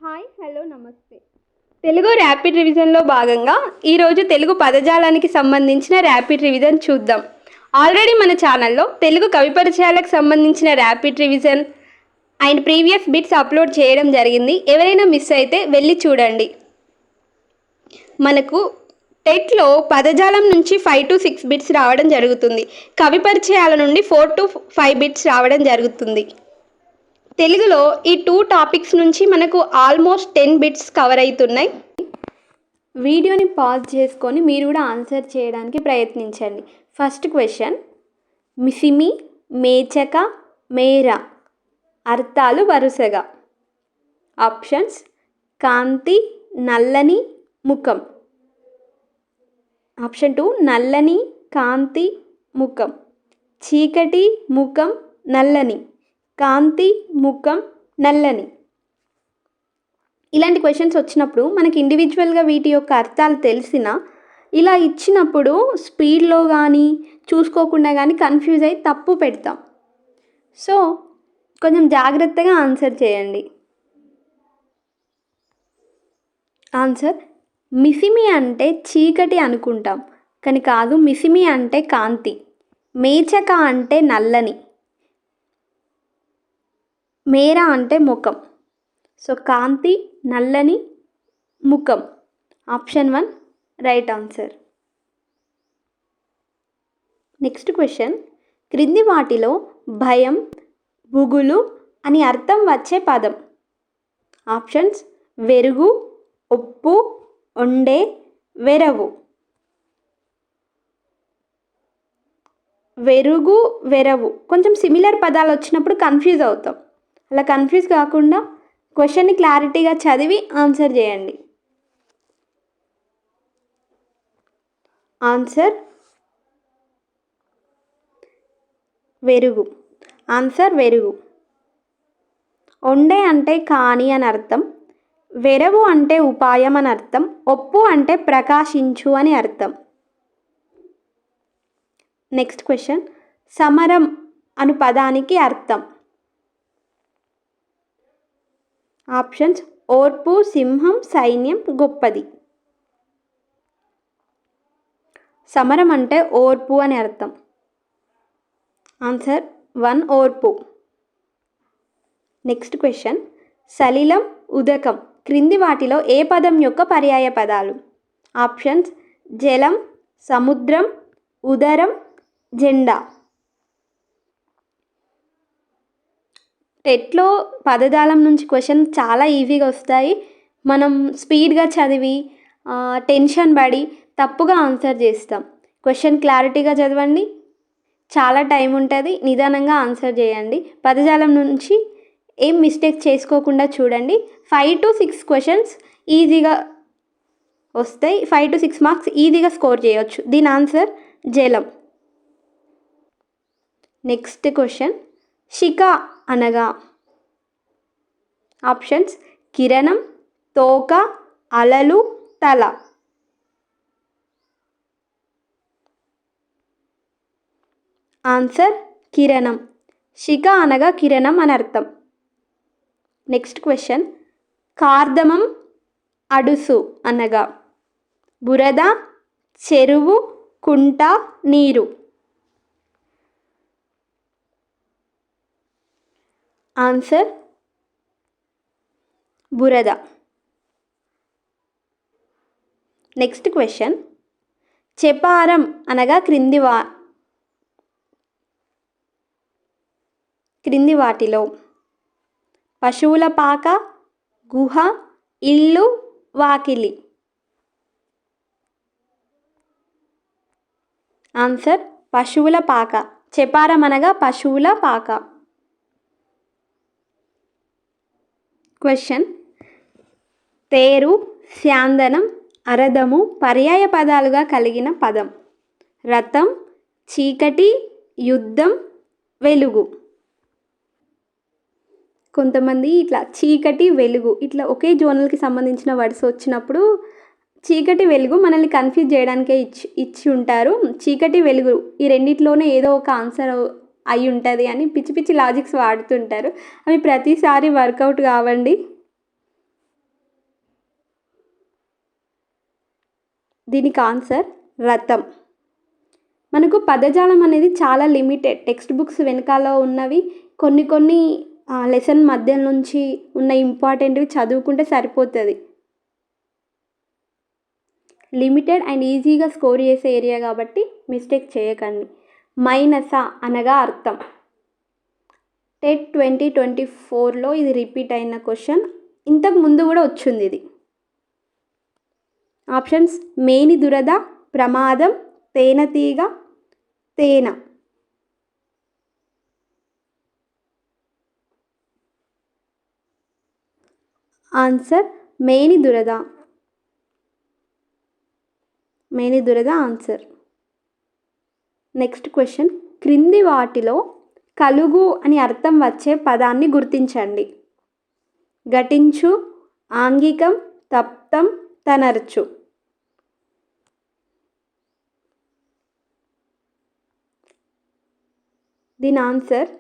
Hi hello నమస్తే. Telugu rapid రివిజన్లో భాగంగా ఈరోజు తెలుగు పదజాలానికి సంబంధించిన ర్యాపిడ్ రివిజన్ చూద్దాం. ఆల్రెడీ మన ఛానల్లో తెలుగు కవి పరిచయాలకు సంబంధించిన rapid revision and previous bits upload చేయడం జరిగింది. ఎవరైనా మిస్ అయితే వెళ్ళి చూడండి. మనకు టెట్లో పదజాలం నుంచి 5 to 6 బిట్స్ రావడం జరుగుతుంది. కవి పరిచయాల నుండి 4 to 5 బిట్స్ రావడం జరుగుతుంది. తెలుగులో ఈ 2 టాపిక్స్ నుంచి మనకు ఆల్మోస్ట్ 10 బిట్స్ కవర్ అవుతున్నాయి. వీడియోని పాజ్ చేసుకొని మీరు కూడా ఆన్సర్ చేయడానికి ప్రయత్నించండి. ఫస్ట్ క్వశ్చన్, మిసిమి, మేచక, మేర అర్థాలు వరుసగా. ఆప్షన్స్: కాంతి, నల్లని, ముఖం. ఆప్షన్ 2 నల్లని, కాంతి, ముఖం. చీకటి, ముఖం, నల్లని, కాంతి, ముఖం, నల్లని. ఇలాంటి క్వశ్చన్స్ వచ్చినప్పుడు మనకి ఇండివిజువల్గా వీటి యొక్క అర్థాలు తెలిసినా ఇలా ఇచ్చినప్పుడు స్పీడ్లో కానీ చూసుకోకుండా కానీ కన్ఫ్యూజ్ అయ్యి తప్పు పెడతాం. సో కొంచెం జాగ్రత్తగా ఆన్సర్ చేయండి. ఆన్సర్: మిసిమి అంటే చీకటి అనుకుంటాం, కానీ కాదు. మిసిమి అంటే కాంతి. మేచక అంటే నల్లని. మేర అంటే ముఖం. సో కాంతి, నల్లని, ముఖం. Option 1 right answer. Next question, క్రింది వాటిలో భయం, బుగులు అని అర్థం వచ్చే పదం. ఆప్షన్స్: వెరుగు, ఉప్పు, ఒండే, వెరవు. వెరుగు, వెరవు కొంచెం సిమిలర్ పదాలు వచ్చినప్పుడు కన్ఫ్యూజ్ అవుతాం. అలా కన్ఫ్యూజ్ కాకుండా క్వశ్చన్ని క్లారిటీగా చదివి ఆన్సర్ చేయండి. ఆన్సర్ వెరుగు. ఆన్సర్ వెరుగు. ఒండే అంటే కాని అని అర్థం. వెరవు అంటే ఉపాయం అని అర్థం. ఒప్పు అంటే ప్రకాశించు అని అర్థం. నెక్స్ట్ క్వశ్చన్, సమరం అను పదానికి అర్థం. ఆప్షన్స్: ఓర్పు, సింహం, సైన్యం, గొప్పది. సమరం అంటే ఓర్పు అని అర్థం. ఆన్సర్ 1 ఓర్పు. నెక్స్ట్ క్వశ్చన్, సలిలం, ఉదకం క్రింది వాటిలో ఏ పదం యొక్క పర్యాయ పదాలు. ఆప్షన్స్: జలం, సముద్రం, ఉదరం, జెండా. టెట్లో పదజాలం నుంచి క్వశ్చన్ చాలా ఈజీగా వస్తాయి. మనం స్పీడ్గా చదివి టెన్షన్ పడి తప్పుగా ఆన్సర్ చేస్తాం. క్వశ్చన్ క్లారిటీగా చదవండి, చాలా టైం ఉంటుంది. నిదానంగా ఆన్సర్ చేయండి. పదజాలం నుంచి ఏం మిస్టేక్ చేసుకోకుండా చూడండి. 5 to 6 క్వశ్చన్స్ ఈజీగా వస్తాయి. 5 to 6 మార్క్స్ ఈజీగా స్కోర్ చేయవచ్చు. దీని ఆన్సర్ జలం. నెక్స్ట్ క్వశ్చన్, శిఖ అనగా. ఆప్షన్స్: కిరణం, తోక, అలలు, తల. ఆన్సర్ కిరణం. శిఖ అనగా కిరణం అని అర్థం. నెక్స్ట్ క్వశ్చన్, కార్దమం, అడుసు అనగా. బురద, చెరువు, కుంట, నీరు. ఆన్సర్ బురద. నెక్స్ట్ క్వశ్చన్, చెపారం అనగా క్రింది వాటిలో. పశువుల పాక, గుహ, ఇల్లు, వాకిలి. ఆన్సర్ పశువుల పాక. చెపారం అనగా పశువుల పాక. క్వశ్చన్, తేరు, స్యాందనం, అరదము పర్యాయ పదాలుగా కలిగిన పదం. రథం, చీకటి, యుద్ధం, వెలుగు. కొంతమంది ఇట్లా చీకటి, వెలుగు ఇట్లా ఒకే జోనల్కి సంబంధించిన వర్డ్స్ వచ్చినప్పుడు చీకటి, వెలుగు మనల్ని కన్ఫ్యూజ్ చేయడానికే ఇచ్చి ఉంటారు. చీకటి, వెలుగు ఈ రెండిట్లోనే ఏదో ఒక ఆన్సర్ అయి ఉంటుంది అని పిచ్చి పిచ్చి లాజిక్స్ వాడుతుంటారు. అవి ప్రతిసారి వర్కౌట్ కావండి. దీనికి ఆన్సర్ రథం. మనకు పదజాలం అనేది చాలా లిమిటెడ్. టెక్స్ట్ బుక్స్ వెనకాల ఉన్నవి కొన్ని లెసన్ మధ్య నుంచి ఉన్న ఇంపార్టెంట్వి చదువుకుంటే సరిపోతుంది. లిమిటెడ్ అండ్ ఈజీగా స్కోర్ చేసే ఏరియా కాబట్టి మిస్టేక్ చేయకండి. మైనస అనగా అర్థం. టెట్ 2024లో ఇది రిపీట్ అయిన క్వశ్చన్. ఇంతకు ముందు కూడా వచ్చింది ఇది. ఆప్షన్స్: మేని దురద, ప్రమాదం, తేనెటీగ, తేన. ఆన్సర్ మేని దురద. మేని దురద ఆన్సర్. నెక్స్ట్ క్వశ్చన్: క్రింది వాటిలో కలుగు అని అర్థం వచ్చే పదాన్ని గుర్తించండి. ఘటించు, ఆంగికం, తప్తం, తనర్చు. దీని ఆన్సర్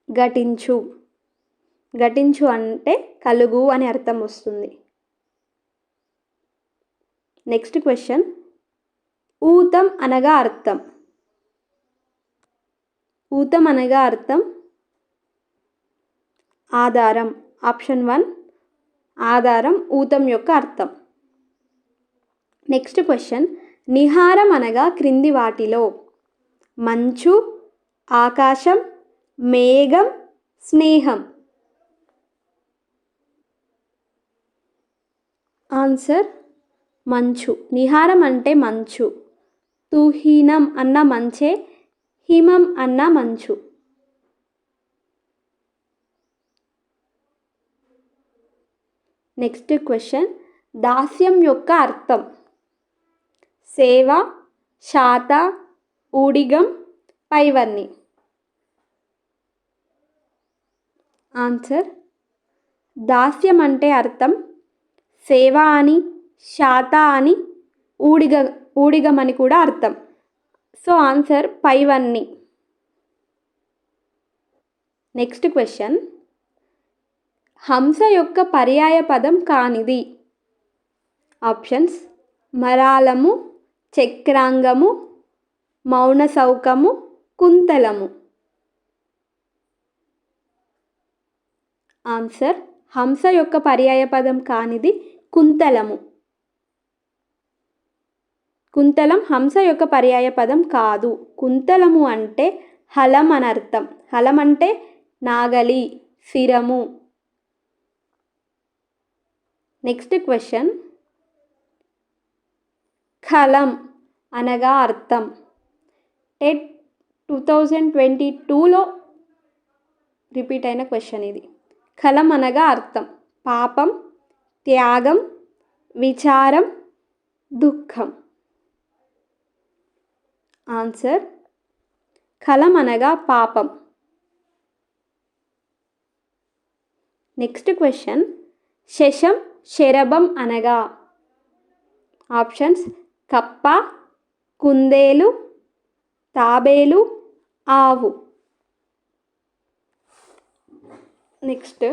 ఘటించు. ఘటించు అంటే కలుగు అని అర్థం వస్తుంది. నెక్స్ట్ క్వశ్చన్: ఊతం అనగా అర్థం. ఊతం అనగా అర్థం ఆధారం. ఆప్షన్ 1 ఆధారం ఊతం యొక్క అర్థం. నెక్స్ట్ క్వశ్చన్: నిహారం అనగా క్రింది వాటిలో మంచు, ఆకాశం, మేఘం, స్నేహం. ఆన్సర్ మంచు. నిహారం అంటే మంచు. తుహీనం అన్న మంచే, హిమం అన్న మంచు. నెక్స్ట్ క్వశ్చన్: దాస్యం యొక్క అర్థం సేవ, శాత, ఊడిగం, పైవన్ని. ఆన్సర్ దాస్యం అంటే అర్థం సేవ అని, శాత అని, ఊడిగం అని కూడా అర్థం. సో ఆన్సర్ పైవన్ని. నెక్స్ట్ క్వశ్చన్: హంస యొక్క పర్యాయ పదం కానిది. ఆప్షన్స్: మరాలము, చక్రాంగము, మౌనసౌకము, కుంతలము. ఆన్సర్ హంస యొక్క పర్యాయ పదం కానిది కుంతలము. కుంతలం హంస యొక్క పర్యాయ పదం కాదు. కుంతలము అంటే హలం అని అర్థం. హలం అంటే నాగలి, శిరము. నెక్స్ట్ క్వశ్చన్: ఖలం అనగా అర్థం. టెట్ 2022లో రిపీట్ అయిన క్వశ్చన్ ఇది. ఖలం అనగా అర్థం పాపం, త్యాగం, విచారం, దుఃఖం. ఆన్సర్ ఖలం అనగా పాపం. నెక్స్ట్ క్వశ్చన్: శశం, శరభం అనగా. ఆప్షన్స్: కప్ప, కుందేలు, తాబేలు, ఆవు. నెక్స్ట్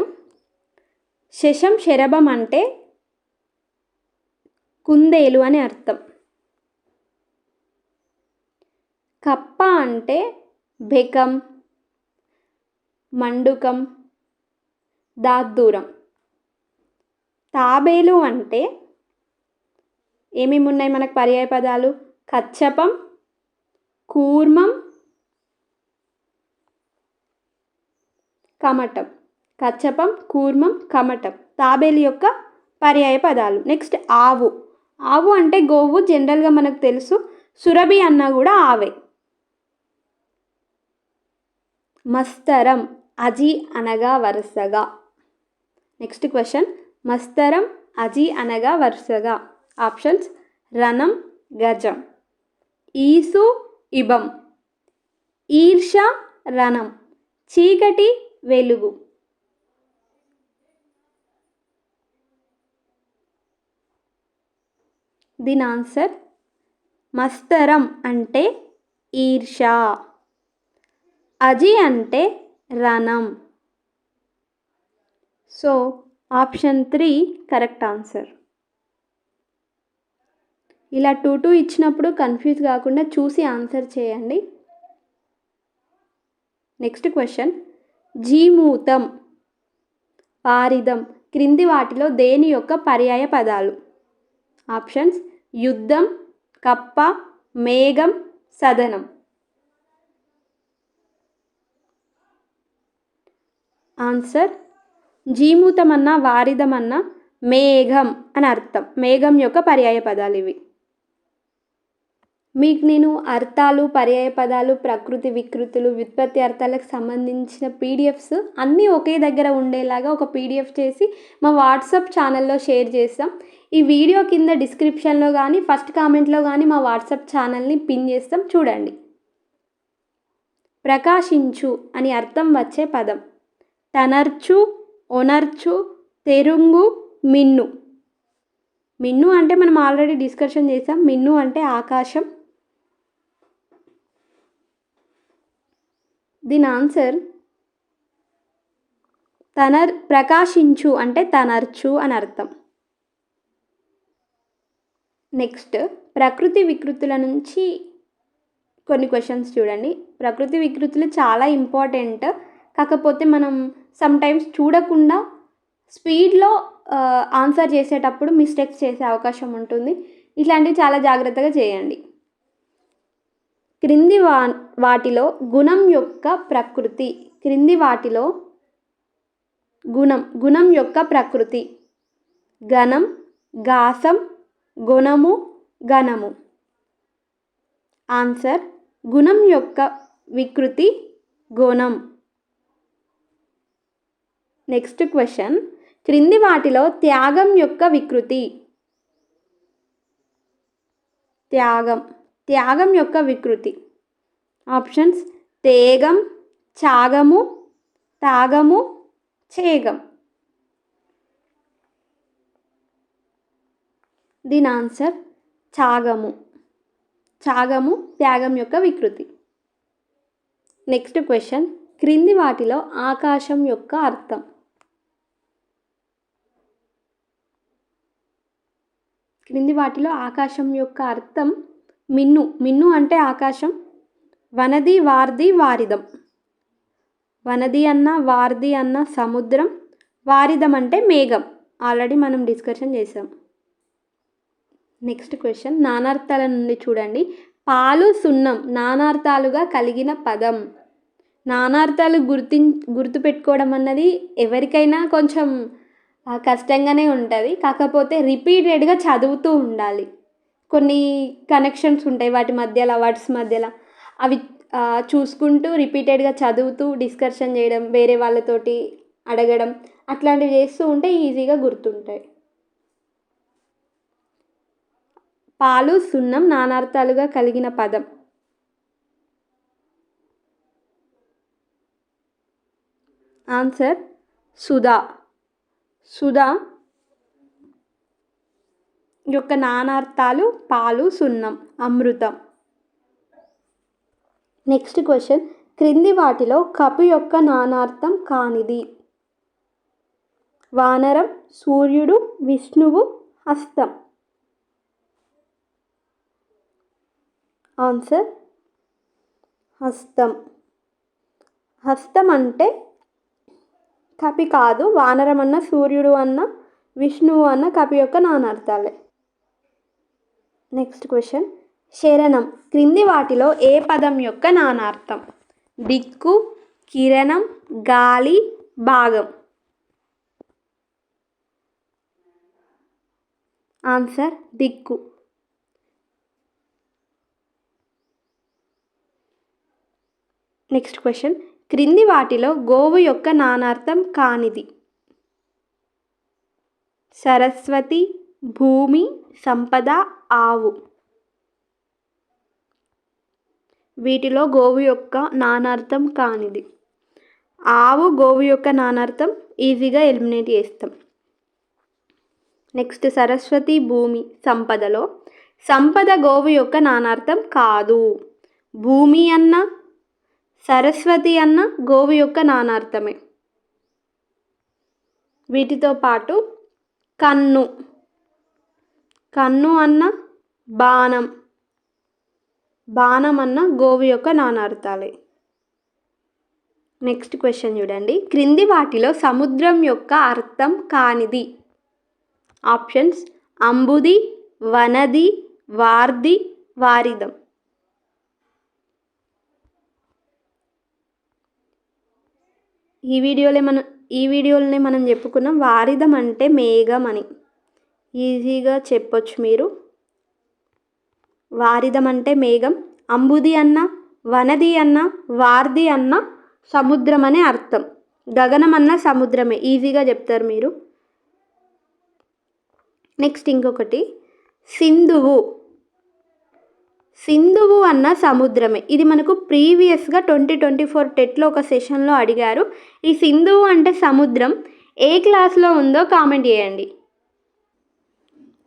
శశం, శరభం అంటే కుందేలు అని అర్థం. కప్ప అంటే బెకం, మండుకం, దాద్దూరం. తాబేలు అంటే ఏమేమి ఉన్నాయి మనకు పర్యాయ పదాలు? కచ్చపం, కూర్మం, కమటం. కచ్చపం, కూర్మం, కమటం తాబేలు యొక్క పర్యాయ పదాలు. నెక్స్ట్ ఆవు. ఆవు అంటే గోవు, జనరల్గా మనకు తెలుసు. సురభి అన్న కూడా ఆవే. మస్తరం, అజి అనగా వరుసగా. నెక్స్ట్ క్వశ్చన్: మస్తరం, అజి అనగా వరుసగా. ఆప్షన్స్: రణం, గజం. ఈసు, ఇబం. ఈర్ష, రణం. చీకటి, వెలుగు. దీని ఆన్సర్ మస్తరం అంటే ఈర్ష, అజి అంటే రణం. So option 3 correct answer. ఇలా 2 ఇచ్చినప్పుడు కన్ఫ్యూజ్ కాకుండా చూసి ఆన్సర్ చేయండి. నెక్స్ట్ క్వశ్చన్, జీమూతం, పారిదం క్రింది వాటిలో దేని యొక్క పర్యాయ పదాలు? ఆప్షన్స్: యుద్ధం, కప్ప, మేఘం, సదనం. ఆన్సర్: జీమూతం అన్న వారిదం అన్న మేఘం అని అర్థం. మేఘం యొక్క పర్యాయ పదాలు ఇవి. మీకు నేను అర్థాలు, పర్యాయ పదాలు, ప్రకృతి వికృతులు, వ్యుత్పత్తి అర్థాలకు సంబంధించిన పీడిఎఫ్స్ అన్నీ ఒకే దగ్గర ఉండేలాగా ఒక పీడిఎఫ్ చేసి మా వాట్సాప్ ఛానల్లో షేర్ చేస్తాం. ఈ వీడియో కింద డిస్క్రిప్షన్లో కానీ ఫస్ట్ కామెంట్లో కానీ మా వాట్సాప్ ఛానల్ని పిన్ చేస్తాం, చూడండి. ప్రకాశించు అని అర్థం వచ్చే పదం: తనర్చు, ఒనర్చు, తెరుంగు, మిన్ను. మిన్ను అంటే మనం ఆల్రెడీ డిస్కషన్ చేసాం. మిన్ను అంటే ఆకాశం. దీని ఆన్సర్ ప్రకాశించు అంటే తనర్చు అని అర్థం. నెక్స్ట్, ప్రకృతి వికృతుల నుంచి కొన్ని క్వశ్చన్స్ చూడండి. ప్రకృతి వికృతులు చాలా ఇంపార్టెంట్. కాకపోతే మనం సమ్టైమ్స్ చూడకుండా స్పీడ్లో ఆన్సర్ చేసేటప్పుడు మిస్టేక్స్ చేసే అవకాశం ఉంటుంది. ఇట్లాంటివి చాలా జాగ్రత్తగా చేయండి. క్రింది వాటిలో గుణం యొక్క ప్రకృతి. క్రింది వాటిలో గుణం యొక్క ప్రకృతి: గణం, గాసం, గుణము, గణము. ఆన్సర్: గుణం యొక్క వికృతి గుణం. నెక్స్ట్ క్వశ్చన్, క్రింది వాటిలో త్యాగం యొక్క వికృతి. త్యాగం యొక్క వికృతి. ఆప్షన్స్: తేగం, త్యాగము, తాగము, చేగం. దీని ఆన్సర్ త్యాగము. త్యాగం యొక్క వికృతి. నెక్స్ట్ క్వశ్చన్, క్రింది వాటిలో ఆకాశం యొక్క అర్థం. క్రింది వాటిలో ఆకాశం యొక్క అర్థం మిన్ను. మిన్ను అంటే ఆకాశం. వనది, వార్ది, వారిదం. వనది అన్న, వార్ది అన్న సముద్రం. వారిదం అంటే మేఘం. ఆల్రెడీ మనం డిస్కషన్ చేసాం. నెక్స్ట్ క్వశ్చన్, నానార్థాల నుండి చూడండి. పాలు, సున్నం నానార్థాలుగా కలిగిన పదం. నానార్థాలు గుర్తుపెట్టుకోవడం అన్నది ఎవరికైనా కొంచెం కష్టంగానే ఉంటుంది. కాకపోతే రిపీటెడ్గా చదువుతూ ఉండాలి. కొన్ని కనెక్షన్స్ ఉంటాయి వాటి మధ్యలో, వర్డ్స్ మధ్యలో. అవి చూసుకుంటూ రిపీటెడ్గా చదువుతూ డిస్కషన్ చేయడం, వేరే వాళ్ళతోటి అడగడం, అట్లాంటివి చేస్తూ ఉంటే ఈజీగా గుర్తుంటాయి. పాలు, సున్నం నానార్థాలుగా కలిగిన పదం. ఆన్సర్ సుధా. సుధా యొక్క నానార్థాలు పాలు, సున్నం, అమృతం. నెక్స్ట్ క్వశ్చన్, క్రింది వాటిలో కపు యొక్క నానార్థం కానిది. వానరం, సూర్యుడు, విష్ణువు, హస్తం. ఆన్సర్ హస్తం. హస్తం అంటే కపి కాదు. వానరం అన్న, సూర్యుడు అన్న, విష్ణువు అన్న కపి యొక్క నానార్థాలే. నెక్స్ట్ క్వశ్చన్, శరణం క్రింది వాటిలో ఏ పదం యొక్క నానార్థం. దిక్కు, కిరణం, గాలి, భాగం. ఆన్సర్ దిక్కు. నెక్స్ట్ క్వశ్చన్, క్రింది వాటిలో గోవు యొక్క నానార్థం కానిది. సరస్వతి, భూమి, సంపద, ఆవు. వీటిలో గోవు యొక్క నానార్థం కానిది. ఆవు గోవు యొక్క నానార్థం ఈజీగా ఎలిమినేట్ చేస్తాం. నెక్స్ట్, సరస్వతి, భూమి, సంపదలో సంపద గోవు యొక్క నానార్థం కాదు. భూమి అన్న, సరస్వతి అన్న గోవు యొక్క నానార్థమే. వీటితో పాటు కన్ను అన్న బాణం. బాణం అన్న గోవు యొక్క నానార్థాలే. నెక్స్ట్ క్వశ్చన్ చూడండి. క్రింది వాటిలో సముద్రం యొక్క అర్థం కానిది. ఆప్షన్స్: అంబుది, వనది, వార్ది, వారిదం. ఈ వీడియోలోనే మనం చెప్పుకున్నాం వారిదం అంటే మేఘం అని. ఈజీగా చెప్పొచ్చు మీరు. వారిదం అంటే మేఘం. అంబుది అన్న, వనది అన్న, వార్ది అన్న సముద్రం అనే అర్థం. గగనం అన్న సముద్రమే, ఈజీగా చెప్తారు మీరు. నెక్స్ట్ ఇంకొకటి, సింధువు. సింధువు అన్న సముద్రమే. ఇది మనకు ప్రీవియస్గా 2024 టెట్లో ఒక సెషన్లో అడిగారు. ఈ సింధువు అంటే సముద్రం ఏ క్లాస్లో ఉందో కామెంట్ చేయండి.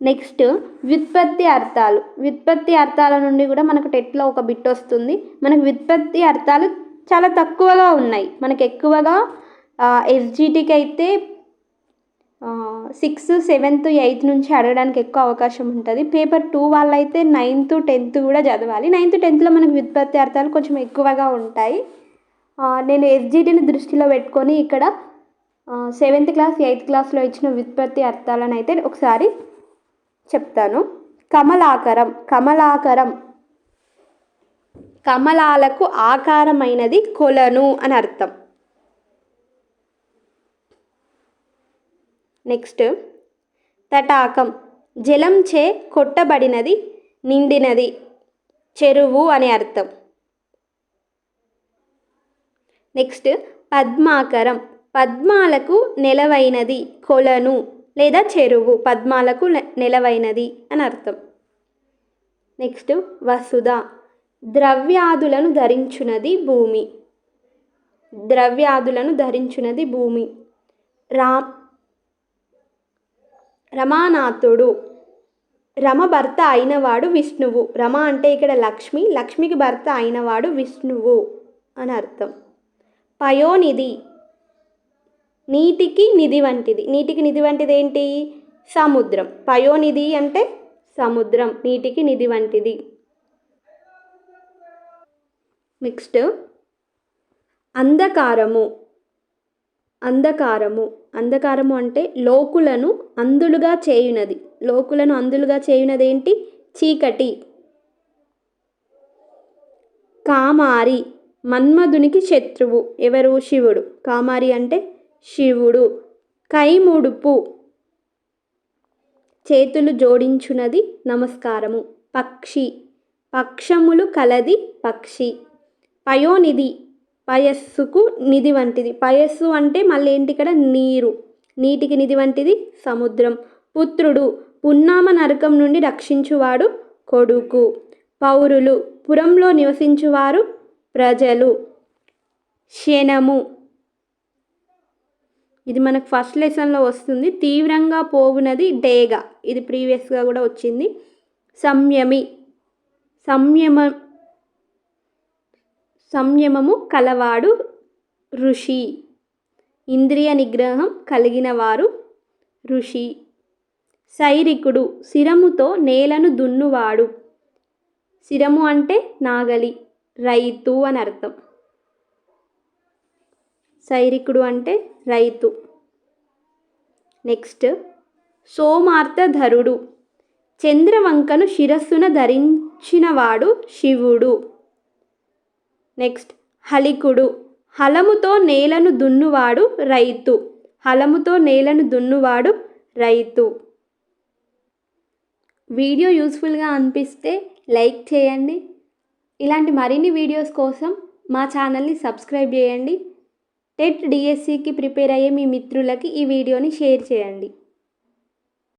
నెక్స్ట్ వ్యుత్పత్తి అర్థాలు. వ్యుత్పత్తి అర్థాల నుండి కూడా మనకు టెట్లో ఒక బిట్ వస్తుంది. మనకు వ్యుత్పత్తి అర్థాలు చాలా తక్కువగా ఉన్నాయి. మనకు ఎక్కువగా ఎస్జిటికి అయితే 6th, 7th, 8th నుంచి అడగడానికి ఎక్కువ అవకాశం ఉంటుంది. పేపర్ 2 వాళ్ళైతే 9th, 10th కూడా చదవాలి. 9th, 10thలో మనకు వ్యుత్పత్తి అర్థాలు కొంచెం ఎక్కువగా ఉంటాయి. నేను ఎస్జిటిని దృష్టిలో పెట్టుకొని ఇక్కడ 7th క్లాస్, 8th క్లాస్లో ఇచ్చిన వ్యుత్పత్తి అర్థాలను అయితే ఒకసారి చెప్తాను. కమలాకరం. కమలాకరం కమలాలకు ఆకారమైనది కొలను అని అర్థం. నెక్స్ట్ తటాకం. జలంచే కొట్టబడినది, నిండినది, చెరువు అని అర్థం. నెక్స్ట్ పద్మాకరం. పద్మాలకు నెలవైనది, కొలను లేదా చెరువు. పద్మాలకు నెలవైనది అని అర్థం. నెక్స్ట్ వసుధ. ద్రవ్యాదులను ధరించున్నది భూమి. ద్రవ్యాదులను ధరించున్నది భూమి. రమానాథుడు. రమ భర్త అయినవాడు విష్ణువు. రమ అంటే ఇక్కడ లక్ష్మి, లక్ష్మికి భర్త అయినవాడు విష్ణువు అని అర్థం. పయోనిధి. నీటికి నిధి వంటిది. నీటికి నిధి వంటిది ఏంటి? సముద్రం. పయోనిధి అంటే సముద్రం, నీటికి నిధి వంటిది. నెక్స్ట్ అంధకారము. అంధకారము. అంధకారము అంటే లోకులను అంధులుగా చేయునది. లోకులను అంధులుగా చేయునది ఏంటి? చీకటి. కామారి. మన్మధునికి శత్రువు. ఎవరు? శివుడు. కామారి అంటే శివుడు. కైముడుపు. చేతులు జోడించున్నది నమస్కారము. పక్షి. పక్షములు కలది పక్షి. పయోనిధి. పయస్సుకు నిధి వంటిది. పయస్సు అంటే మళ్ళీ ఏంటి ఇక్కడ? నీరు. నీటికి నిధి వంటిది సముద్రం. పుత్రుడు. పున్నామ నరకం నుండి రక్షించువాడు కొడుకు. పౌరులు. పురంలో నివసించువారు ప్రజలు. శనము. ఇది మనకు ఫస్ట్ లెసన్లో వస్తుంది. తీవ్రంగా పోవునది డేగ. ఇది ప్రీవియస్గా కూడా వచ్చింది. సంయమి. సంయమము కలవాడు ఋషి. ఇంద్రియ నిగ్రహం కలిగిన వారు ఋషి. సైరికుడు. శిరముతో నేలను దున్నువాడు. శిరము అంటే నాగలి, రైతు అని అర్థం. సైరికుడు అంటే రైతు. నెక్స్ట్ సోమార్థధరుడు. చంద్రవంకను శిరస్సున ధరించినవాడు శివుడు. నెక్స్ట్ హలికుడు. హలముతో నేలను దున్నువాడు రైతు. హలముతో నేలను దున్నువాడు రైతు. వీడియో యూస్ఫుల్గా అనిపిస్తే లైక్ చేయండి. ఇలాంటి మరిన్ని వీడియోస్ కోసం మా ఛానల్ని సబ్స్క్రైబ్ చేయండి. టెట్ డిఎస్సికి ప్రిపేర్ అయ్యే మీ మిత్రులకి ఈ వీడియోని షేర్ చేయండి.